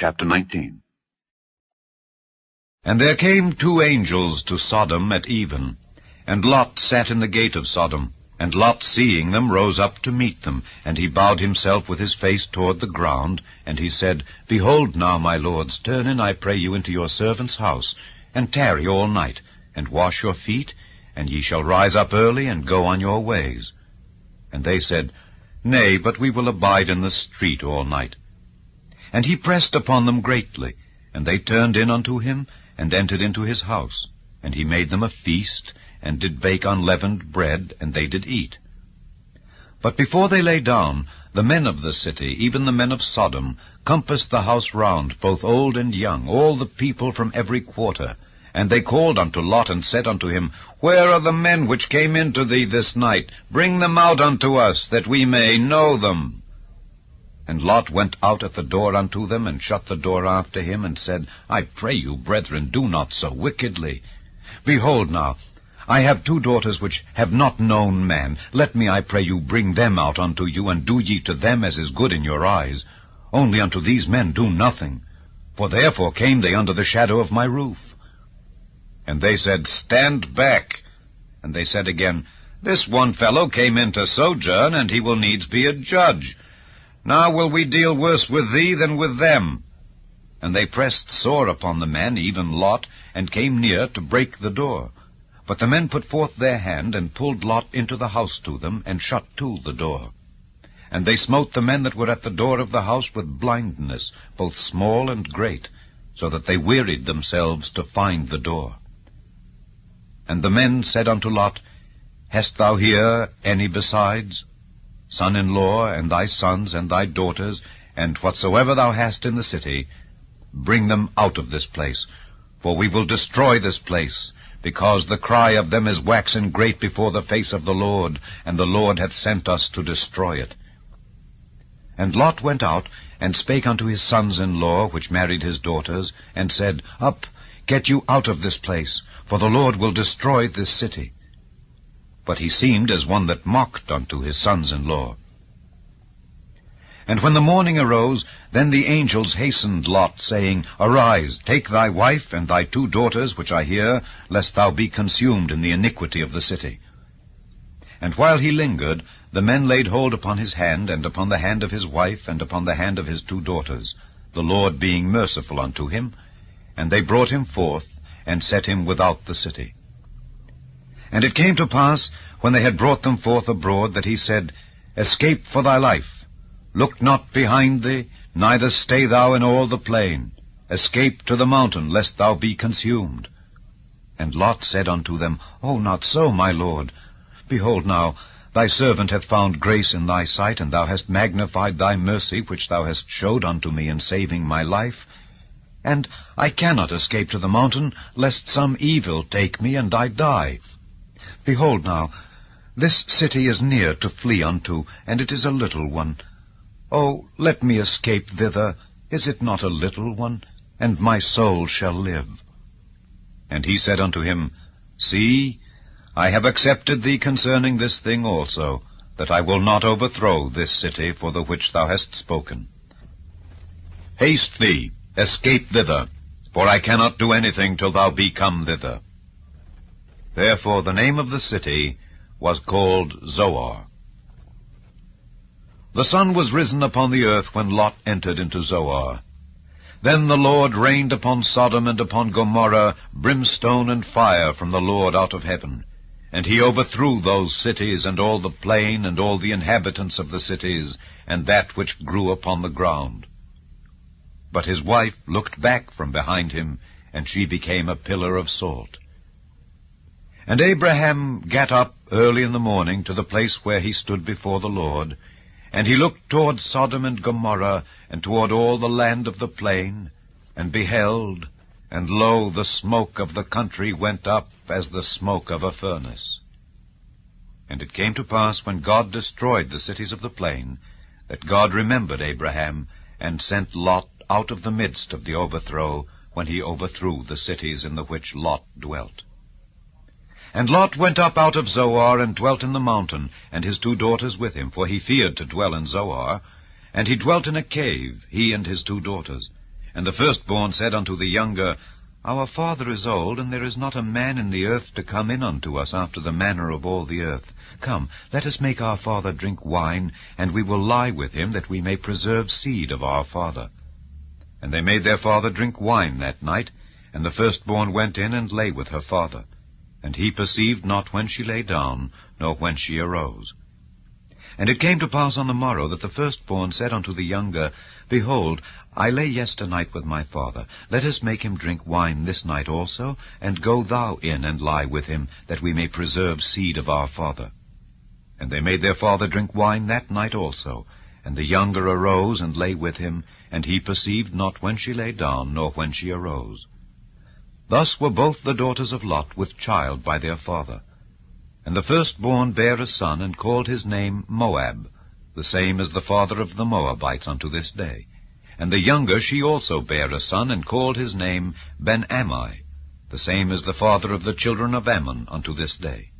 Chapter 19. And there came 2 angels to Sodom at even, and Lot sat in the gate of Sodom. And Lot, seeing them, rose up to meet them, and he bowed himself with his face toward the ground, and he said, Behold now, my lords, turn in, I pray you, into your servant's house, and tarry all night, and wash your feet, and ye shall rise up early, and go on your ways. And they said, Nay, but we will abide in the street all night. And he pressed upon them greatly, and they turned in unto him, and entered into his house. And he made them a feast, and did bake unleavened bread, and they did eat. But before they lay down, the men of the city, even the men of Sodom, compassed the house round, both old and young, all the people from every quarter. And they called unto Lot, and said unto him, Where are the men which came into thee this night? Bring them out unto us, that we may know them. And Lot went out at the door unto them, and shut the door after him, and said, I pray you, brethren, do not so wickedly. Behold now, I have 2 daughters which have not known man. Let me, I pray you, bring them out unto you, and do ye to them as is good in your eyes. Only unto these men do nothing, for therefore came they under the shadow of my roof. And they said, Stand back. And they said again, This one fellow came in to sojourn, and he will needs be a judge. Now will we deal worse with thee than with them. And they pressed sore upon the men, even Lot, and came near to break the door. But the men put forth their hand, and pulled Lot into the house to them, and shut to the door. And they smote the men that were at the door of the house with blindness, both small and great, so that they wearied themselves to find the door. And the men said unto Lot, Hast thou here any besides? Son-in-law, and thy sons, and thy daughters, and whatsoever thou hast in the city, bring them out of this place, for we will destroy this place, because the cry of them is waxen great before the face of the Lord, and the Lord hath sent us to destroy it. And Lot went out, and spake unto his sons-in-law, which married his daughters, and said, Up, get you out of this place, for the Lord will destroy this city. But he seemed as one that mocked unto his sons-in-law. And when the morning arose, then the angels hastened Lot, saying, Arise, take thy wife and thy 2 daughters, which are here, lest thou be consumed in the iniquity of the city. And while he lingered, the men laid hold upon his hand, and upon the hand of his wife, and upon the hand of his 2 daughters, the Lord being merciful unto him. And they brought him forth, and set him without the city. And it came to pass, when they had brought them forth abroad, that he said, Escape for thy life. Look not behind thee, neither stay thou in all the plain. Escape to the mountain, lest thou be consumed. And Lot said unto them, O not so, my lord. Behold now, thy servant hath found grace in thy sight, and thou hast magnified thy mercy, which thou hast showed unto me in saving my life. And I cannot escape to the mountain, lest some evil take me, and I die. Behold now, this city is near to flee unto, and it is a little one. Oh, let me escape thither. Is it not a little one? And my soul shall live. And he said unto him, See, I have accepted thee concerning this thing also, that I will not overthrow this city for the which thou hast spoken. Haste thee, escape thither, for I cannot do anything till thou be come thither. Therefore the name of the city was called Zoar. The sun was risen upon the earth when Lot entered into Zoar. Then the Lord rained upon Sodom and upon Gomorrah brimstone and fire from the Lord out of heaven. And he overthrew those cities, and all the plain, and all the inhabitants of the cities, and that which grew upon the ground. But his wife looked back from behind him, and she became a pillar of salt. And Abraham gat up early in the morning to the place where he stood before the Lord, and he looked toward Sodom and Gomorrah, and toward all the land of the plain, and beheld, and lo, the smoke of the country went up as the smoke of a furnace. And it came to pass, when God destroyed the cities of the plain, that God remembered Abraham, and sent Lot out of the midst of the overthrow, when he overthrew the cities in the which Lot dwelt. And Lot went up out of Zoar, and dwelt in the mountain, and his 2 daughters with him, for he feared to dwell in Zoar. And he dwelt in a cave, he and his 2 daughters. And the firstborn said unto the younger, Our father is old, and there is not a man in the earth to come in unto us after the manner of all the earth. Come, let us make our father drink wine, and we will lie with him, that we may preserve seed of our father. And they made their father drink wine that night, and the firstborn went in and lay with her father. And he perceived not when she lay down, nor when she arose. And it came to pass on the morrow that the firstborn said unto the younger, Behold, I lay yesternight with my father. Let us make him drink wine this night also, and go thou in and lie with him, that we may preserve seed of our father. And they made their father drink wine that night also. And the younger arose and lay with him, and he perceived not when she lay down, nor when she arose. Thus were both the daughters of Lot with child by their father. And the firstborn bare a son, and called his name Moab, the same as the father of the Moabites unto this day. And the younger she also bare a son, and called his name Ben-Ammi, the same as the father of the children of Ammon unto this day.